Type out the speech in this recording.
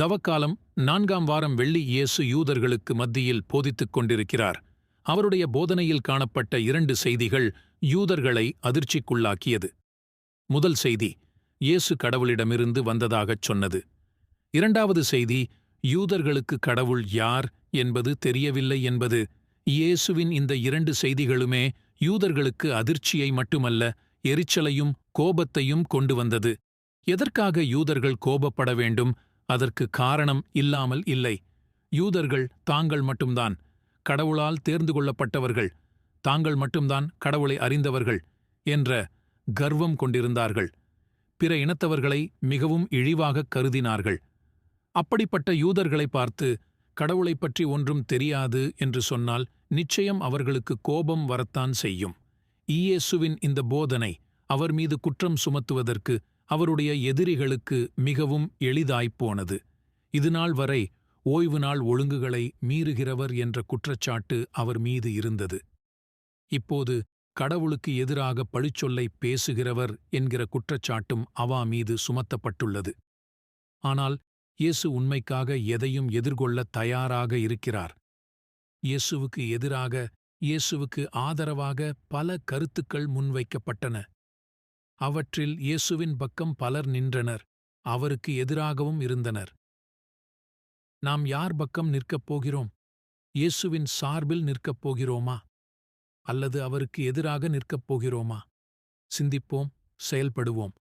தவக்காலம் 4ஆம் வாரம் வெள்ளி இயேசு யூதர்களுக்கு மத்தியில் போதித்துக் கொண்டிருக்கிறார். அவருடைய போதனையில் காணப்பட்ட 2 செய்திகள் யூதர்களை அதிர்ச்சிக்குள்ளாக்கியது. முதல் செய்தி, இயேசு கடவுளிடமிருந்து வந்ததாகச் சொன்னது. 2வது செய்தி, யூதர்களுக்கு கடவுள் யார் என்பது தெரியவில்லை என்பது. இயேசுவின் இந்த 2 செய்திகளுமே யூதர்களுக்கு அதிர்ச்சியை மட்டுமல்ல, எரிச்சலையும் கோபத்தையும் கொண்டு வந்தது. எதற்காக யூதர்கள் கோபப்பட வேண்டும்? அதற்கு காரணம் இல்லாமல் இல்லை. யூதர்கள் தாங்கள் மட்டும்தான் கடவுளால் தேர்ந்து கொள்ளப்பட்டவர்கள், தாங்கள் மட்டும்தான் கடவுளை அறிந்தவர்கள் என்ற கர்வம் கொண்டிருந்தார்கள். பிற இனத்தவர்களை மிகவும் இழிவாகக் கருதினார்கள். அப்படிப்பட்ட யூதர்களை பார்த்து கடவுளைப் பற்றி ஒன்றும் தெரியாது என்று சொன்னால் நிச்சயம் அவர்களுக்கு கோபம் வரத்தான் செய்யும். இயேசுவின் இந்த போதனை அவர் மீது குற்றம் சுமத்துவதற்கு அவருடைய எதிரிகளுக்கு மிகவும் எளிதாய்ப்போனது. இதுநாள் வரை ஓய்வு நாள் ஒழுங்குகளை மீறுகிறவர் என்ற குற்றச்சாட்டு அவர் மீது இருந்தது. இப்போது கடவுளுக்கு எதிராக பழிச்சொல்லை பேசுகிறவர் என்கிற குற்றச்சாட்டும் அவா மீது சுமத்தப்பட்டுள்ளது. ஆனால் இயேசு உண்மைக்காக எதையும் எதிர்கொள்ள தயாராக இருக்கிறார். இயேசுவுக்கு எதிராக, இயேசுவுக்கு ஆதரவாக பல கருத்துக்கள் முன்வைக்கப்பட்டன. அவற்றில் இயேசுவின் பக்கம் பலர் நின்றனர், அவருக்கு எதிராகவும் இருந்தனர். நாம் யார் பக்கம் நிற்கப் போகிறோம்? இயேசுவின் சார்பில் நிற்கப் போகிறோமா? அல்லது அவருக்கு எதிராக நிற்கப் போகிறோமா? சிந்திப்போம், செயல்படுவோம்.